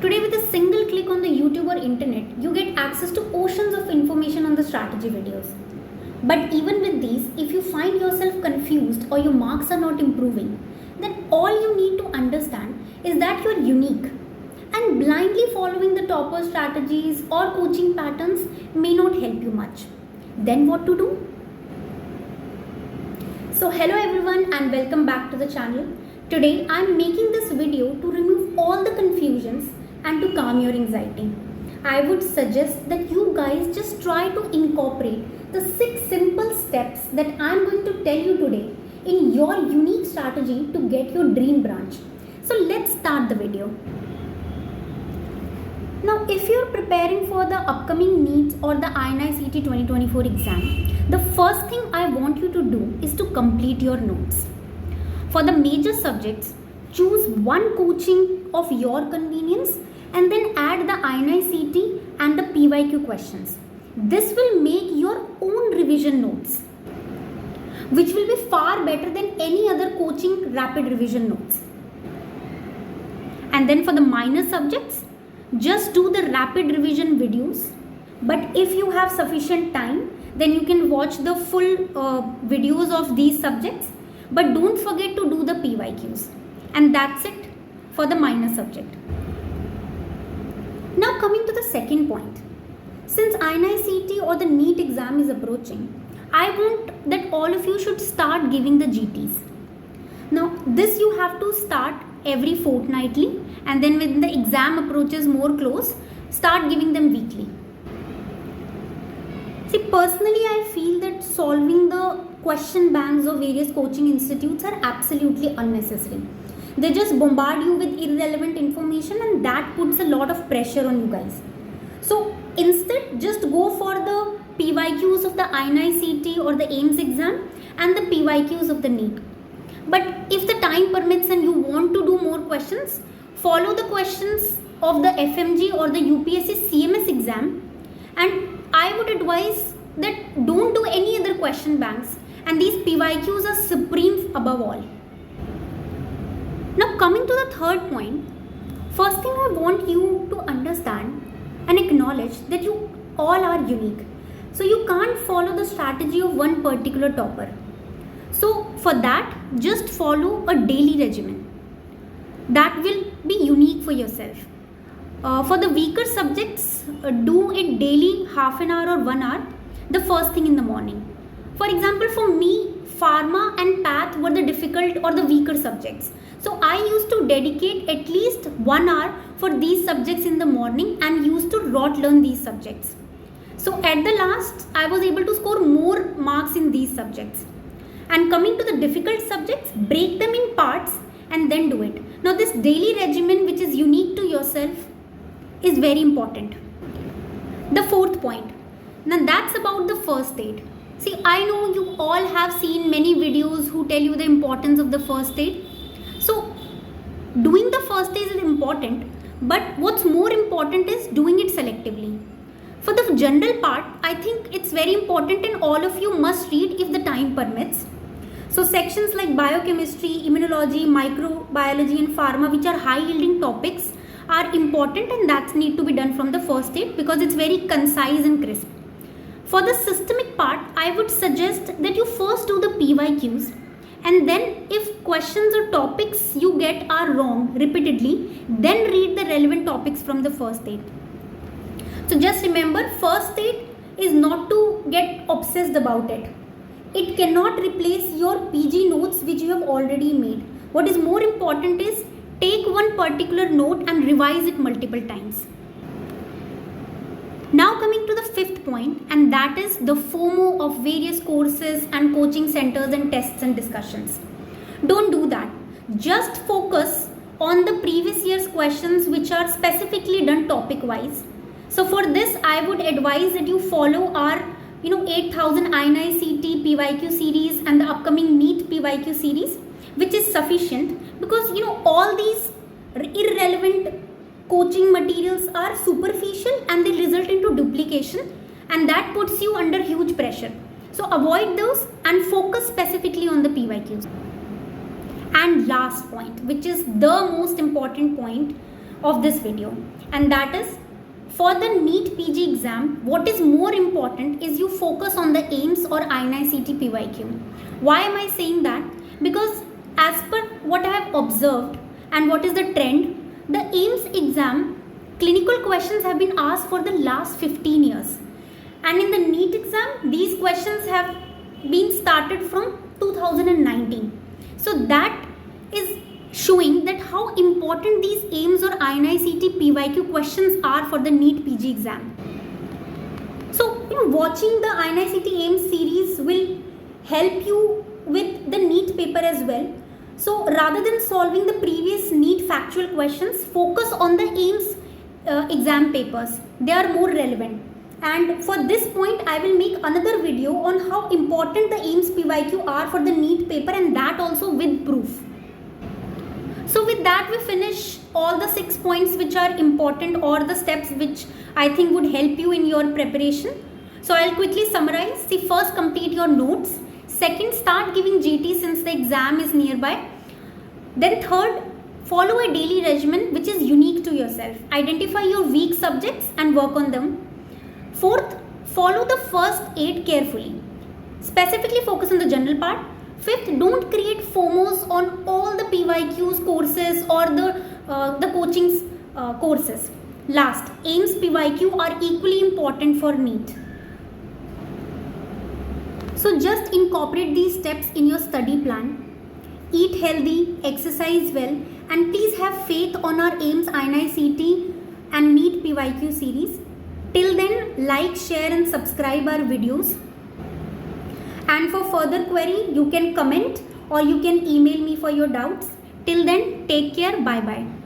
Today, with a single click on the YouTube or internet, you get access to oceans of information on the strategy videos. But even with these, if you find yourself confused or your marks are not improving, then all you need to understand is that you're unique. And blindly following the topper strategies or coaching patterns may not help you much. Then what to do? So hello everyone and welcome back to the channel. Today I am making this video to remove all the confusions and to calm your anxiety. I would suggest that you guys just try to incorporate the 6 simple steps that I am going to tell you today in your unique strategy to get your dream branch. So let's start the video. Now, if you're preparing for the upcoming NEET or the INI-CET 2024 exam, the first thing I want you to do is to complete your notes. For the major subjects, choose one coaching of your convenience and then add the INI-CET and the PYQ questions. This will make your own revision notes, which will be far better than any other coaching rapid revision notes. And then for the minor subjects, just do the rapid revision videos. But if you have sufficient time, then you can watch the full videos of these subjects. But don't forget to do the PYQs. And that's it for the minor subject. Now coming to the second point. Since INI-CET or the NEET exam is approaching, I want that all of you should start giving the GTs. Now this you have to start every fortnightly, and then when the exam approaches more close, start giving them weekly. See, personally I feel that solving the question banks of various coaching institutes are absolutely unnecessary. They just bombard you with irrelevant information and that puts a lot of pressure on you guys. So instead, just go for the PYQs of the INI-CET or the AIIMS exam and the PYQs of the NEET. But if the time permits and you want to do more questions, follow the questions of the FMG or the UPSC CMS exam, and I would advise that don't do any other question banks, and these PYQs are supreme above all. Now coming to the third point, first thing I want you to understand and acknowledge that you all are unique. So you can't follow the strategy of one particular topper. So for that, just follow a daily regimen that will be unique for yourself. For the weaker subjects, do it daily, half an hour or 1 hour, the first thing in the morning. For example, for me, pharma and path were the difficult or the weaker subjects. So I used to dedicate at least 1 hour for these subjects in the morning and used to rote learn these subjects. So at the last, I was able to score more marks in these subjects. And coming to the difficult subjects, break them in parts and then do it. Now this daily regimen, which is unique to yourself, is very important. The fourth point. Now that's about the first aid. See, I know you all have seen many videos who tell you the importance of the first aid. So doing the first aid is important, but what's more important is doing it selectively. For the general part, I think it's very important and all of you must read if the time permits. So sections like biochemistry, immunology, microbiology and pharma, which are high yielding topics, are important and that need to be done from the first aid because it's very concise and crisp. For the systemic part, I would suggest that you first do the PYQs and then if questions or topics you get are wrong repeatedly, then read the relevant topics from the first aid. So just remember, first aid is not to get obsessed about it. It cannot replace your PG notes which you have already made. What is more important is take one particular note and revise it multiple times. Now coming to the fifth point, and that is the FOMO of various courses and coaching centers and tests and discussions. Don't do that. Just focus on the previous year's questions which are specifically done topic wise. So for this, I would advise that you follow our 8000 INI-CET PYQ series and the upcoming NEET PYQ series, which is sufficient because all these irrelevant coaching materials are superficial and they result into duplication and that puts you under huge pressure. So avoid those and focus specifically on the PYQs. And last point, which is the most important point, of this video, and that is, for the NEET PG exam, what is more important is you focus on the AIMS or INICET PYQ. Why am I saying that? Because as per what I have observed and what is the trend, the AIMS exam clinical questions have been asked for the last 15 years. And in the NEET exam, these questions have been started from 2019. So that is showing that how important these AIMS or INICET PYQ questions are for the NEET PG exam. So watching the INICET AIMS series will help you with the NEET paper as well. So rather than solving the previous NEET factual questions, focus on the AIMS exam papers. They are more relevant. And for this point, I will make another video on how important the AIMS PYQ are for the NEET paper, and that also with proof. So with that, we finish all the 6 points which are important, or the steps which I think would help you in your preparation. So I'll quickly summarize. See, first, complete your notes. Second, start giving GT since the exam is nearby. Then third, follow a daily regimen which is unique to yourself. Identify your weak subjects and work on them. Fourth, follow the first 8 carefully. Specifically focus on the general part. Fifth, don't create FOMOs on all the PYQs courses or the coaching courses. Last, AIMS PYQ are equally important for NEET. So just incorporate these steps in your study plan. Eat healthy, exercise well, and please have faith on our AIMS, INICET and NEET PYQ series. Till then, like, share and subscribe our videos. And for further query, you can comment or you can email me for your doubts. Till then, take care. Bye bye.